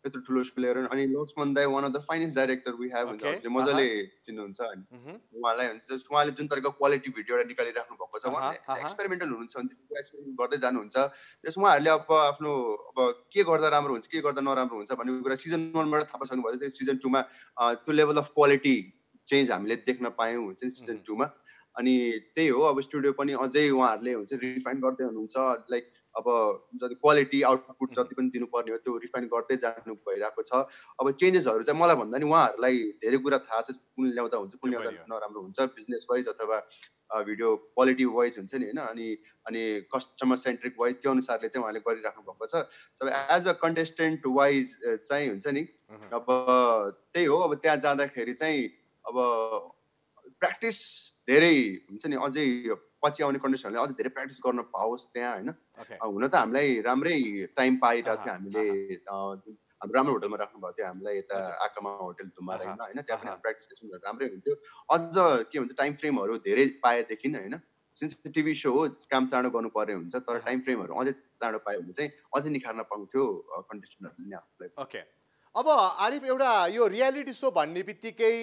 S2: त्यत्रो ठुलो प्लेयर अनि लक्ष्मण दाइ one of the finest director we have हुन्छ मजाले चिन्नुहुन्छ अनि उहाँलाई हुन्छ उहाँले जुन तरिकाको क्वालिटी भिडियो एउटा निकालिराख्नु भएको छ उहाँले एक्सपेरिमेन्टल हुनुहुन्छ अनि त्यो एक्सपेरिमेन्ट गर्दै जानुहुन्छ त्यस उहाँहरूले अब आफ्नो अब के गर्दा राम्रो हुन्छ के गर्दा नराम्रो हुन्छ भन्ने कुरा सिजन 1 बाट थाहा पाउनु भयो सिजन 2 मा त्यो लेभल अफ क्वालिटी चेन्ज हामीले देख्न पायौं हुन्छ नि सिजन 2 मा अनि त्यही हो अब स्टुडियो पनि अझै उहाँहरूले हुन्छ रिफाइन गर्दै हुनुहुन्छ लाइक अब जति क्वालिटी आउटपुट जति पनि दिनुपर्ने हो त्यो रिफाइन गर्दै जानु भइरहेको छ अब चेन्जेसहरू चाहिँ मलाई भन्दा नि उहाँहरूलाई धेरै कुरा थाहा छ कुन ल्याउँदा हुन्छ कुन ल्याउँदा नराम्रो हुन्छ बिजनेस वाइज अथवा भिडियो क्वालिटी वाइज हुन्छ नि हैन अनि कस्टमर सेन्ट्रिक वाइज त्यो अनुसारले चाहिँ उहाँले गरिराख्नु भएको छ अब एज अ कन्टेस्टेन्ट वाइज चाहिँ हुन्छ नि अब त्यही हो अब त्यहाँ जाँदाखेरि चाहिँ अब प्र्याक्टिस धेरै हुन्छ नि अझै पछि आउने कन्डिसनले अझै धेरै प्र्याक्टिस गर्न पाओस् त्यहाँ हैन हुन त हामीलाई राम्रै टाइम पाइरहेको थियो हामीले हाम्रो राम्रो होटलमा राख्नुभएको थियो हामीलाई यता आकामा होटल धुमाराईमा होइन त्यहाँ पनि प्र्याक्टिस सेसनहरू राम्रै हुन्थ्यो अझ के भन्छ टाइम फ्रेमहरू धेरै पाएदेखि होइन सिन्स टिभी सो हो काम चाँडो गर्नु पर्ने हुन्छ तर टाइम फ्रेमहरू अझै चाँडो पायो भने चाहिँ अझै निखार्न पाउँथ्यो कन्टेस्टेन्टहरूले आफूलाई
S1: ओके अब आरिफ एउटा यो रियालिटी सो भन्ने बित्तिकै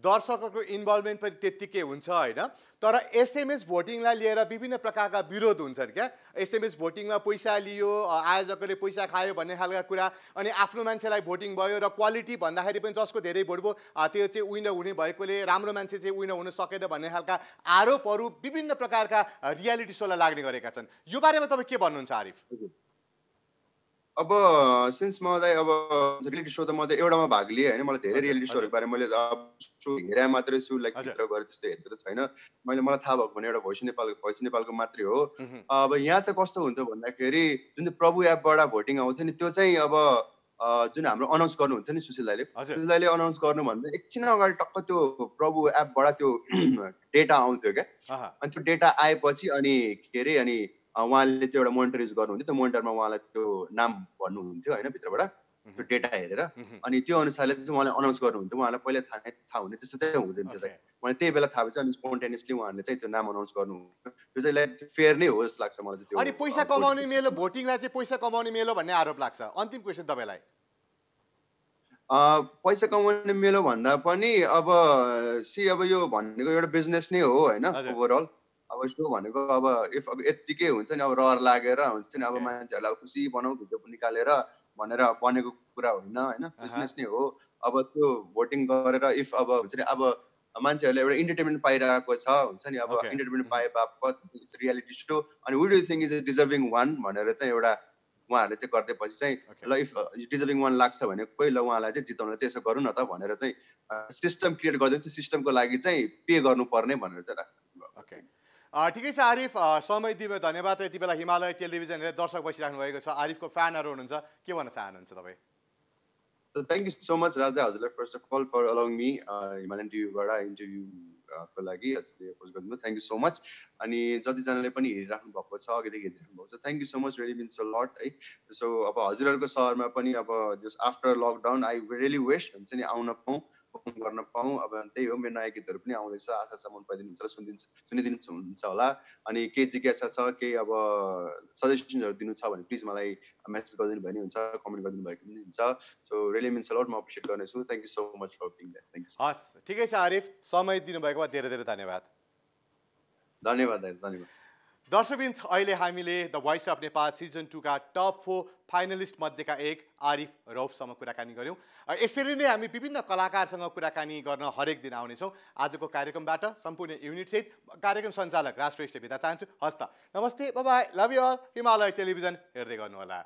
S1: दर्शकहरूको इन्भल्भमेन्ट पनि त्यत्तिकै हुन्छ होइन तर एसएमएस भोटिङलाई लिएर विभिन्न प्रकारका विरोध हुन्छन् क्या एसएमएस भोटिङमा पैसा लियो आयोजकले पैसा खायो भन्ने खालका कुरा अनि आफ्नो मान्छेलाई भोटिङ भयो र क्वालिटी भन्दाखेरि पनि जसको धेरै भोट भयो त्यो चाहिँ विनर हुने भएकोले राम्रो मान्छे चाहिँ विनर हुन सकेन भन्ने खालका आरोपहरू विभिन्न प्रकारका रियालिटी सोलाई लाग्ने गरेका छन् यो बारेमा तपाईँ के भन्नुहुन्छ आरिफ
S2: अब सिन्स मलाई अब रियालिटी सो त म त एउटामा भाग लिएँ होइन मलाई धेरै रियालिटी सोहरूको बारे मैले सो हेरे मात्रै छु लाइक भित्र गएर त्यस्तो हेरेको त छैन मलाई थाहा भएको भने एउटा भोइस नेपालको मात्रै हो अब यहाँ चाहिँ कस्तो हुन्थ्यो भन्दाखेरि जुन चाहिँ प्रभु एपबाट भोटिङ आउँथ्यो नि त्यो चाहिँ अब जुन हाम्रो अनाउन्स गर्नुहुन्थ्यो नि सुशील दाइले अनाउन्स गर्नुभन्दा एकछिन अगाडि टक्क त्यो प्रभु एपबाट त्यो डेटा आउँथ्यो क्या अनि त्यो डेटा आएपछि अनि के अरे अनि उहाँले त्यो एउटा मोनिटर युज गर्नुहुन्थ्यो त्यो मोनिटरमा उहाँलाई त्यो नाम भन्नुहुन्थ्यो होइन भित्रबाट त्यो डेटा हेरेर अनि त्यो अनुसारले चाहिँ उहाँले अनाउन्स गर्नुहुन्थ्यो उहाँलाई पहिला थाहा हुने त्यस्तो चाहिँ हुँदैन थियो मलाई त्यही बेला थाहा भएछ अनि स्पोन्टेनियसली उहाँहरूले चाहिँ त्यो नाम अनाउन्स गर्नुहुन्थ्यो त्यो चाहिँ लाइक फेयर नै हो जस्तो लाग्छ मलाई चाहिँ त्यो
S1: अनि पैसा कमाउने मेलो भोटिङलाई चाहिँ पैसा कमाउने मेलो भन्ने आरोप लाग्छ अन्तिम क्वेसन तपाईँलाई
S2: पैसा कमाउने मेलो भन्दा पनि अब अब यो भनेको एउटा बिजनेस नै हो होइन ओभरअल अब यस्तो भनेको अब इफ अब यत्तिकै हुन्छ नि अब रहर लागेर हुन्छ नि अब मान्छेहरूलाई खुसी बनाऊ भिडियो निकालेर भनेर बनेको कुरा होइन होइन बिजनेस नै हो अब त्यो भोटिङ गरेर इफ अब हुन्छ नि अब मान्छेहरूले एउटा इन्टरटेनमेन्ट पाइरहेको छ हुन्छ नि अब इन्टरटेनमेन्ट पाए बापत रियालिटी सो अनि we do think is a deserving one भनेर चाहिँ एउटा उहाँहरूले चाहिँ गरिदिएपछि चाहिँ ल इफ डिजर्भिङ वान लाग्छ भने कोही ल उहाँलाई चाहिँ जिताउन चाहिँ यसो गरौँ न त भनेर चाहिँ सिस्टम क्रिएट गरिदियो त्यो सिस्टमको लागि चाहिँ पे गर्नुपर्ने भनेर चाहिँ राख्नु
S1: ठिकै छ आरिफ समय दिनु धन्यवाद यति बेला हिमालय टेलिभिजन हेरेर दर्शक बसिराख्नु भएको छ आरिफको फ्यानहरू हुनुहुन्छ के भन्न चाहनुहुन्छ तपाईँ
S2: thank you so much Raja हजुरलाई first of all for allowing me Himalayan टिभीबाट इन्टरभ्यूको लागि हजुरले अपोज गर्नुभयो थ्याङ्क यू सो मच अनि जतिजनाले पनि हेरिराख्नु भएको छ अघिदेखि हेरिराख्नु भएको छ thank you so much really means a lot है सो अब हजुरहरूको सहरमा पनि अब just after lockdown I really wish हुन्छ नि आउन पाऊँ गर्न पाऊँ अब त्यही हो मेरो नयाँ गीतहरू पनि आउँदैछ आशा छ मन पराइदिनुहुन्छ होला सुनिदिनुहुन्छ होला अनि केही जिज्ञासा छ केही अब सजेसनहरू दिनु छ भने प्लिज मलाई मेसेज गरिदिनु भयो नि हुन्छ कमेन्ट गरिदिनु भएको पनि हुन्छ so really means a lot म एप्रिसिएट गर्नेछु thank you so much for being there thank you
S1: हस् ठिकै छ आरिफ समय दिनुभएकोमा धेरै धेरै धन्यवाद
S2: धन्यवाद
S1: दर्शकवृन्द अहिले हामीले the voice of Nepal season 2 का टप 4 फाइनलिस्ट मध्येका एक आरिफ रौफसँग कुराकानी गऱ्यौँ यसरी नै हामी विभिन्न कलाकारसँग कुराकानी गर्न हरेक दिन आउनेछौँ आजको कार्यक्रमबाट सम्पूर्ण युनिटसहित कार्यक्रम सञ्चालक राष्ट्रिय बिदा चाहन्छु हस्त नमस्ते bye love you all Himalaya television हेर्दै गर्नुहोला